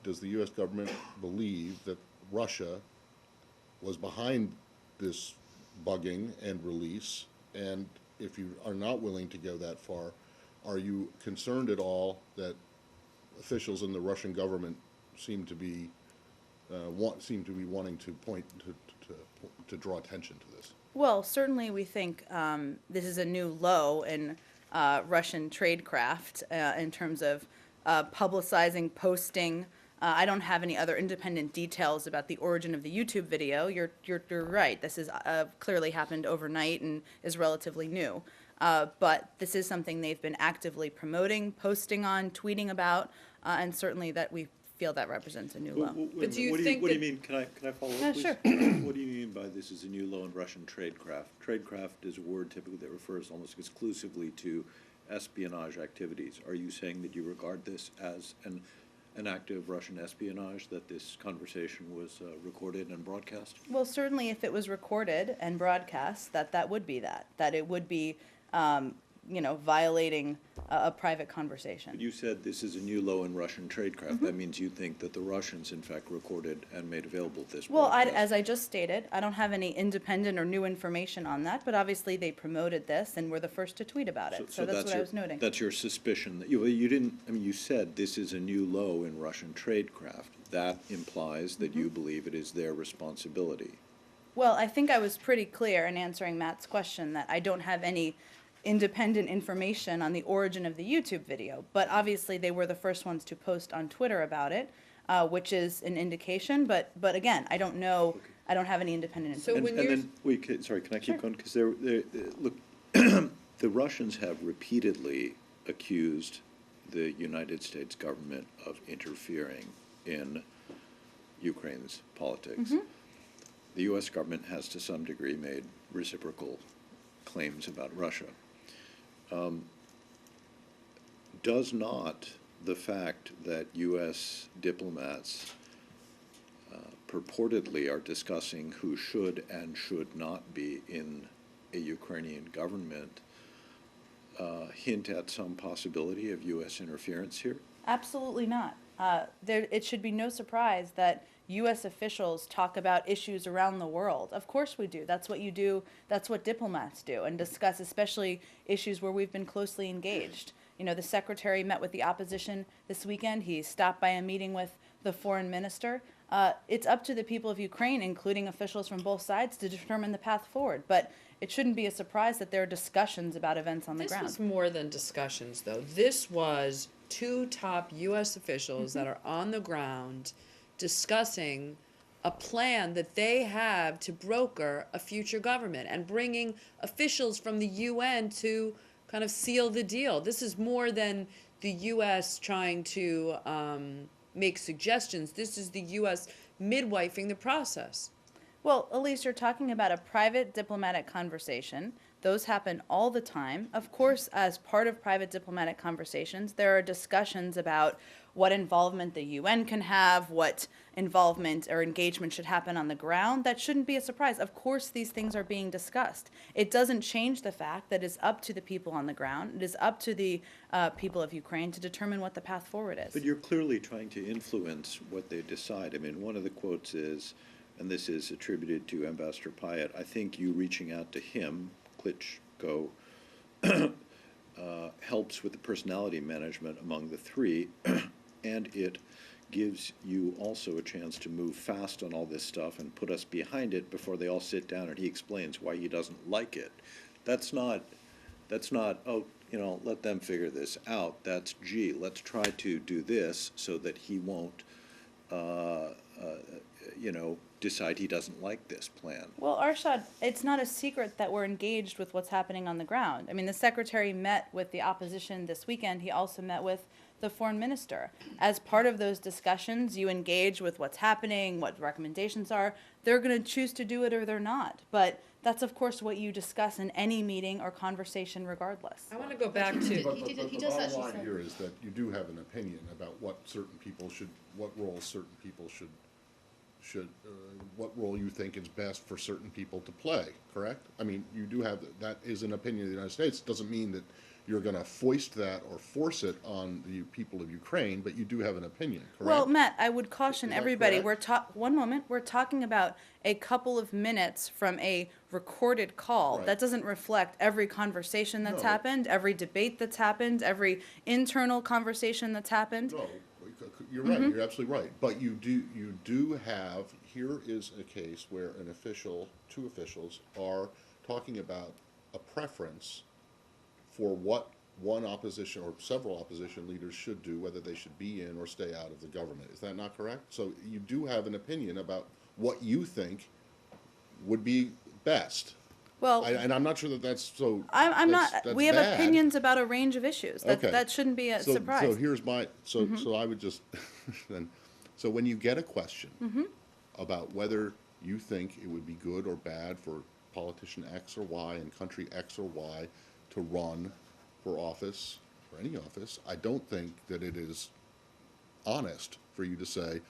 does the U.S. government believe that Russia was behind this bugging and release? And if you are not willing to go that far, are you concerned at all that officials in the Russian government seem to be wanting to draw attention to this? Well, certainly we think this is a new low in Russian tradecraft in terms of publicizing, posting. I don't have any other independent details about the origin of the YouTube video. You're right. This is clearly happened overnight and is relatively new. But this is something they've been actively promoting, posting on, tweeting about, and certainly that we feel that represents a new low. But do you think? What do you mean? Can I follow up, please? Sure. What do you mean by this is a new low in Russian tradecraft? Tradecraft is a word typically that refers almost exclusively to espionage activities. Are you saying that you regard this as an act of Russian espionage, that this conversation was recorded and broadcast? Well, certainly if it was recorded and broadcast, that would be that it would be, violating a private conversation. But you said this is a new low in Russian tradecraft. That means you think that the Russians, in fact, recorded and made available this Well, broadcast. as I just stated, I don't have any independent or new information on that, but obviously they promoted this and were the first to tweet about it. So that's what I was noting. That's your suspicion that you didn't. I mean, you said this is a new low in Russian tradecraft. That implies that you believe it is their responsibility. Well, I think I was pretty clear in answering Matt's question that I don't have any independent information on the origin of the YouTube video, but obviously they were the first ones to post on Twitter about it, which is an indication. But again, I don't know. Okay. I don't have any independent information. So sorry, can I keep going? Because look, the Russians have repeatedly accused the United States government of interfering in Ukraine's politics. The U.S. government has, to some degree, made reciprocal claims about Russia. Does not the fact that U.S. diplomats purportedly are discussing who should and should not be in a Ukrainian government hint at some possibility of U.S. interference here? Absolutely not. It should be no surprise that U.S. officials talk about issues around the world. Of course we do. That's what you do. That's what diplomats do, and discuss especially issues where we've been closely engaged. You know, the secretary met with the opposition this weekend. He stopped by a meeting with the foreign minister. It's up to the people of Ukraine, including officials from both sides, to determine the path forward. But it shouldn't be a surprise that there are discussions about events on the ground. This was more than discussions, though. This was two top U.S. officials that are on the ground discussing a plan that they have to broker a future government and bringing officials from the UN to kind of seal the deal. This is more than the U.S. trying to make suggestions. This is the U.S. midwifing the process. Well, Elise, you're talking about a private diplomatic conversation. Those happen all the time. Of course, as part of private diplomatic conversations, there are discussions about what involvement the UN can have, what involvement or engagement should happen on the ground. That shouldn't be a surprise. Of course, these things are being discussed. It doesn't change the fact that it's up to the people on the ground. It is up to the people of Ukraine to determine what the path forward is. But you're clearly trying to influence what they decide. I mean, one of the quotes is, and this is attributed to Ambassador Pyatt, I think you reaching out to him, Klitschko, helps with the personality management among the three, and it gives you also a chance to move fast on all this stuff and put us behind it before they all sit down and he explains why he doesn't like it. That's not, oh, let them figure this out. That's, gee, let's try to do this so that he won't, decide he doesn't like this plan. Well, Arshad, it's not a secret that we're engaged with what's happening on the ground. I mean, the secretary met with the opposition this weekend. He also met with the foreign minister. As part of those discussions, you engage with what's happening, what recommendations are. They're going to choose to do it or they're not. But that's, of course, what you discuss in any meeting or conversation regardless. I want to go back to... The bottom line here is that you do have an opinion about what certain people should, what roles certain people should what role you think is best for certain people to play, correct? I mean, you do have, that is an opinion of the United States. Doesn't mean that you're going to foist that or force it on the people of Ukraine, but you do have an opinion, correct? Well, Matt, I would caution Is that everybody, correct? one moment, we're talking about a couple of minutes from a recorded call. Right. That doesn't reflect every conversation that's No. happened, every debate that's happened, every internal conversation that's happened. No, you're right, you're absolutely right. But you do have, here is a case where an official, two officials are talking about a preference for what one opposition or several opposition leaders should do, whether they should be in or stay out of the government. Is that not correct? So you do have an opinion about what you think would be best. Well, And I'm not sure that that's so. I'm not, that's we have bad. opinions about a range of issues. Okay. That shouldn't be a So surprise. here's my, so I would just, then, so when you get a question about whether you think it would be good or bad for politician X or Y in country X or Y to run for office, for any office, I don't think that it is honest for you to say,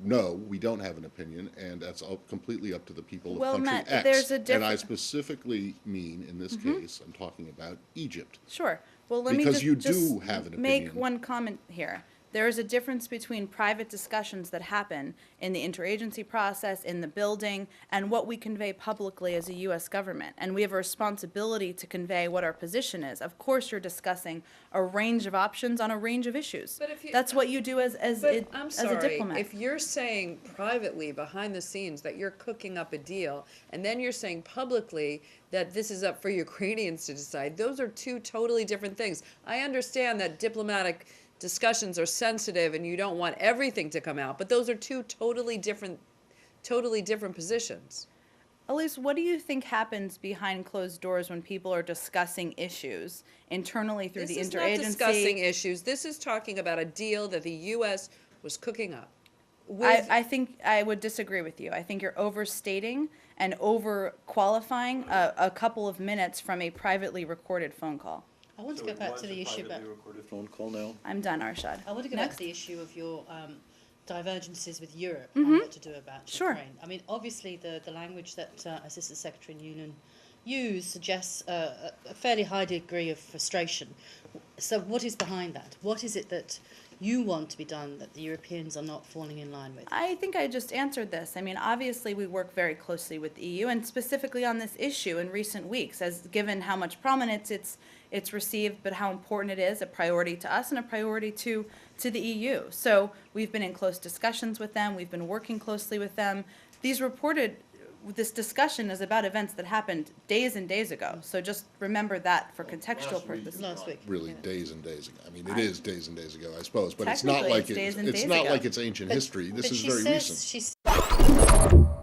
no, we don't have an opinion, and that's completely up to the people of Well, country Matt, X. there's a And I difference. specifically mean, in this case, I'm talking about Egypt. Sure. Well, let me Because just, you just do have an make opinion. one comment here. There is a difference between private discussions that happen in the interagency process, in the building, and what we convey publicly as a U.S. government. And we have a responsibility to convey what our position is. Of course, you're discussing a range of options on a range of issues. But if you- That's what you do as But I'm as a sorry, diplomat. if you're saying privately behind the scenes that you're cooking up a deal, and then you're saying publicly that this is up for Ukrainians to decide, those are two totally different things. I understand that diplomatic discussions are sensitive and you don't want everything to come out, but those are two totally different positions. Elise, what do you think happens behind closed doors when people are discussing issues internally through This the is not interagency? discussing issues. This is talking about a deal that the U.S. was cooking up. With, I think I would disagree with you. I think you're overstating and over-qualifying a couple of minutes from a privately recorded phone call. I want to go back to the issue about. Recorded phone call now? I'm done, Arshad. I want to go Next. back to the issue of your divergences with Europe and what to do about Sure. Ukraine. I mean, obviously, the language that Assistant Secretary Nuland used suggests a fairly high degree of frustration. So, what is behind that? What is it that you want to be done that the Europeans are not falling in line with? I think I just answered this. I mean, obviously, we work very closely with the EU, and specifically on this issue in recent weeks, as given how much prominence it's received, but how important it is, a priority to us and a priority to the EU. So we've been in close discussions with them. We've been working closely with them. This discussion is about events that happened days and days ago. So just remember that for contextual purposes. Last week. Really, days and days ago. I mean, it is days and days ago, I suppose, but it's not Technically, like it's days and it's days not ago. like it's ancient history. This But is she very says, recent. she